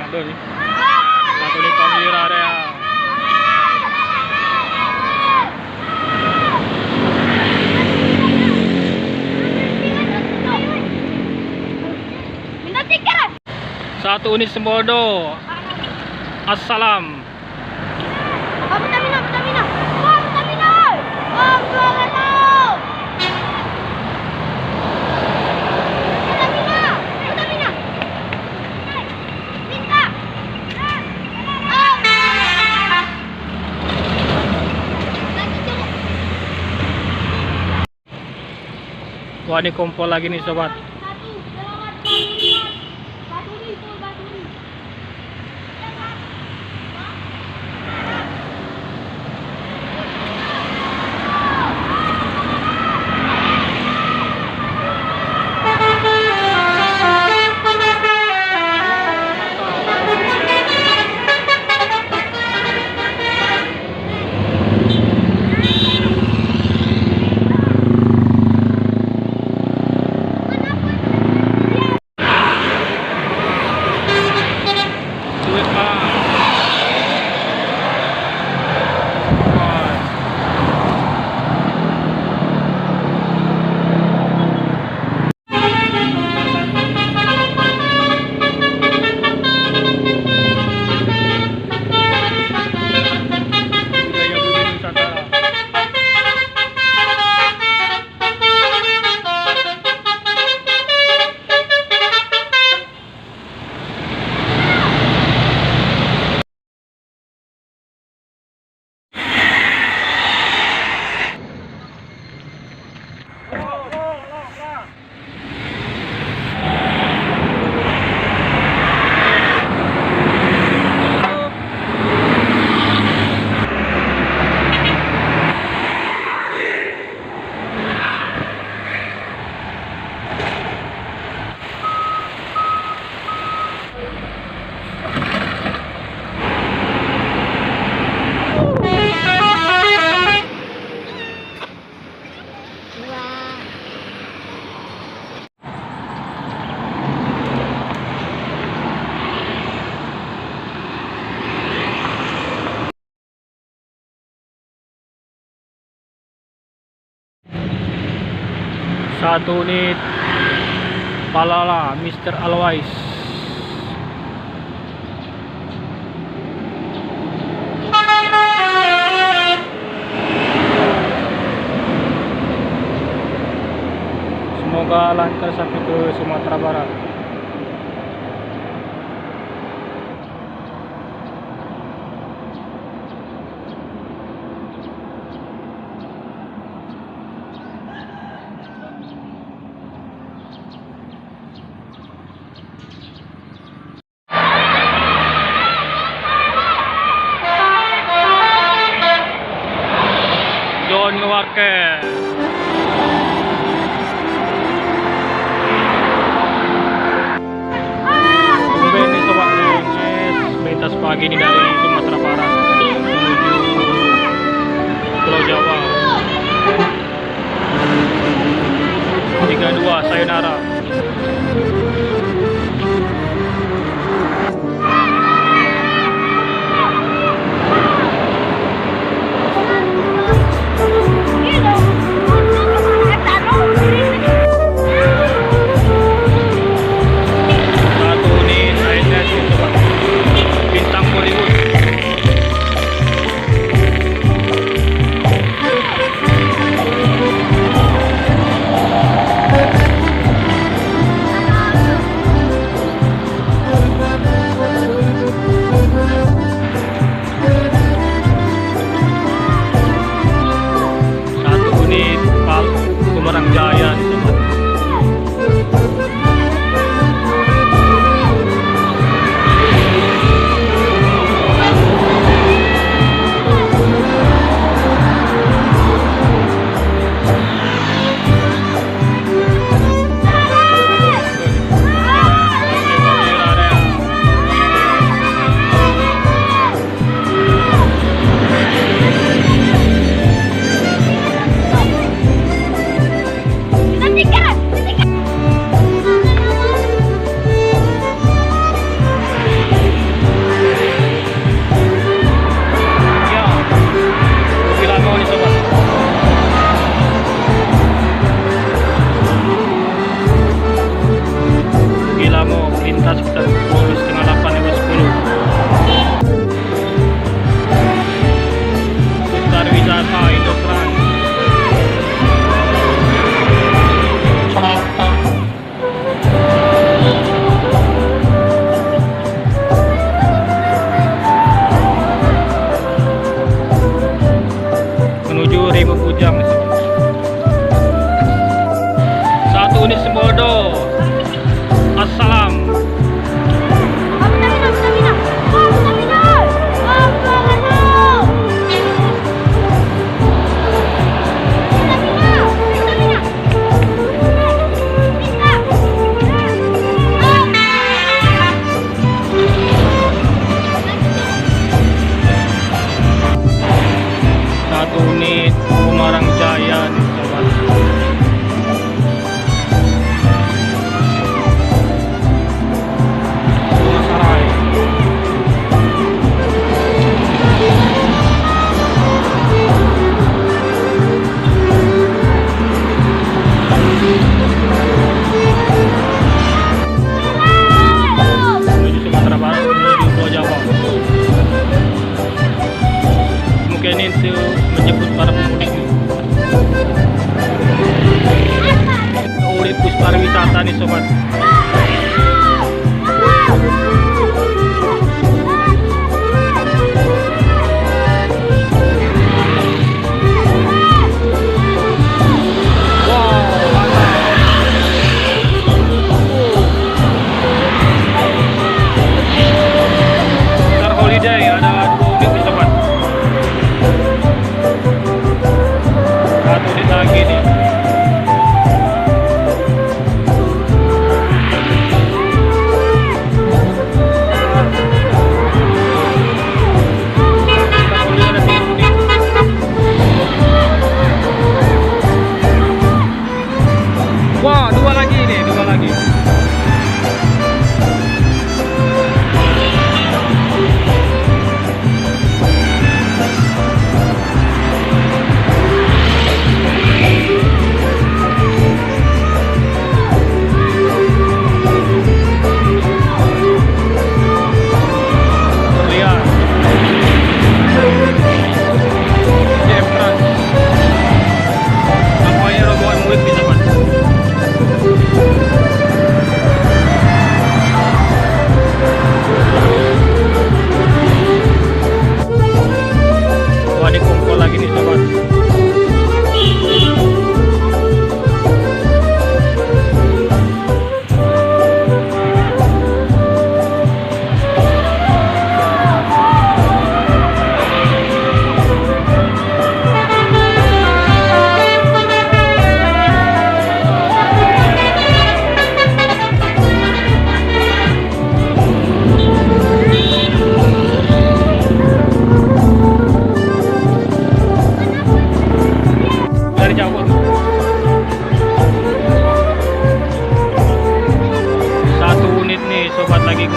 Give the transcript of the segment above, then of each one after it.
doon. Satu unit familiar area. Satu unit Sembodo. Assalam. Wah, ini kompol lagi nih sobat. Satu unit Palala Mr. Always. Semoga lancar sampai ke Sumatera Barat. John ngewarke. Tumben nih sobat melintas pagi ini dari Sumatera Barat menuju Pulau Jawa. 32 sayonara.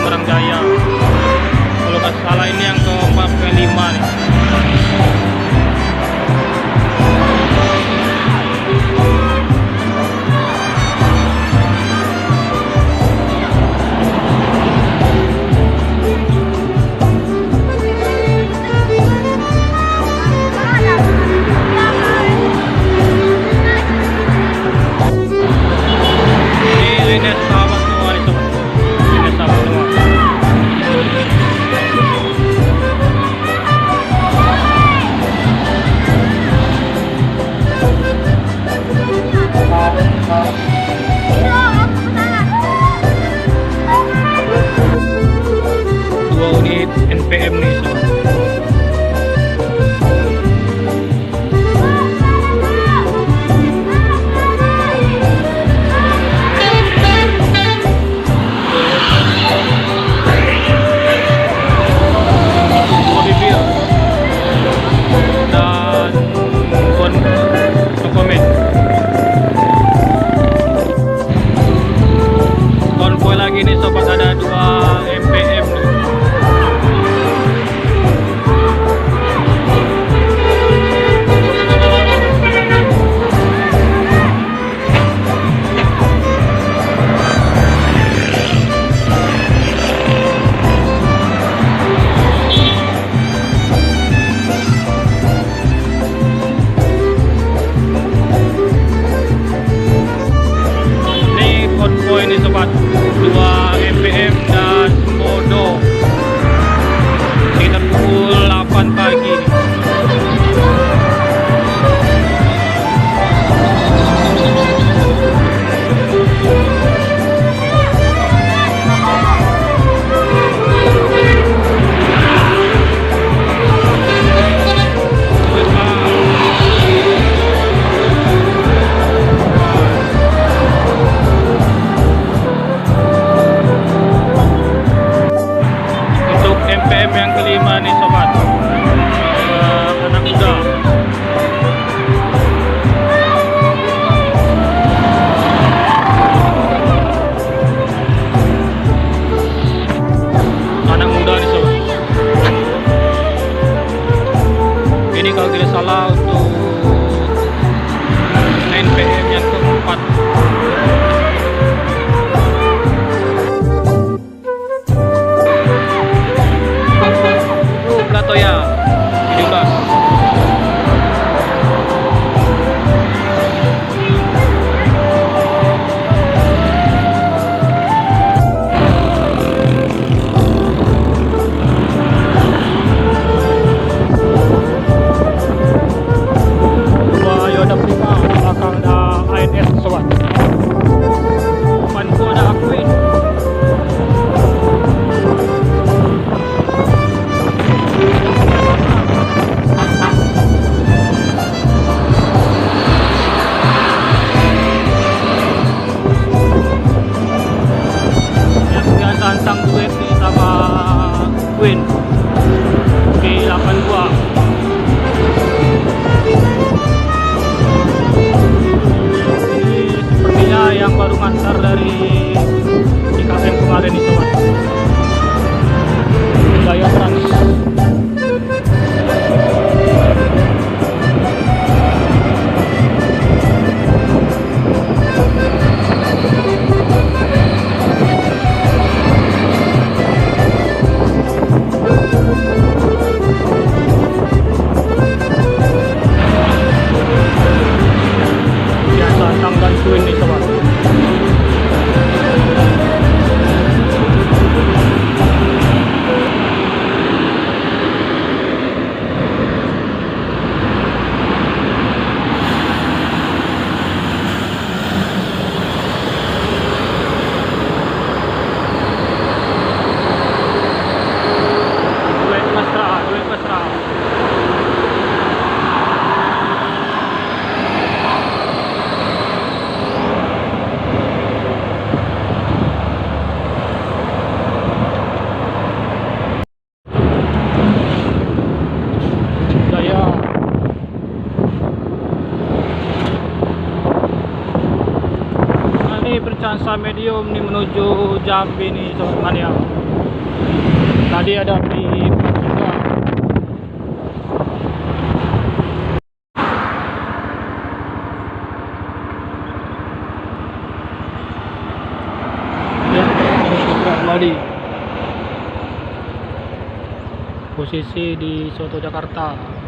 Semarang Jaya. Kalau nggak salah ini yang keempat kelima nih. NPM nih sobat. Kopi bir dan dokumen konvoy lagi nih sobat, ada 2 MPM nih. Konvoy ini sobat, 2 MPM dan Modo sekitar pukul 8 pagi nih. MPM yang kelima nih sobat, anak muda. Anak muda nih sobat. Ini kalau tidak salah untuk NPM yang keempat. Platoya 17. Yoda Prima, belakang ada ANS sobat. Depanku ada Aquin. Tantang duet nih sama Queen G82. Ini sepertinya yang baru ngantar dari IKN kemarin nih sobat, Jaya Trans. Queen nih sobat. Duet mesra. Bercansa medium nih menuju Jambi nih sobat mania. Tadi ada di juga. Ya, juga kembali. Posisi di Soto Jakarta.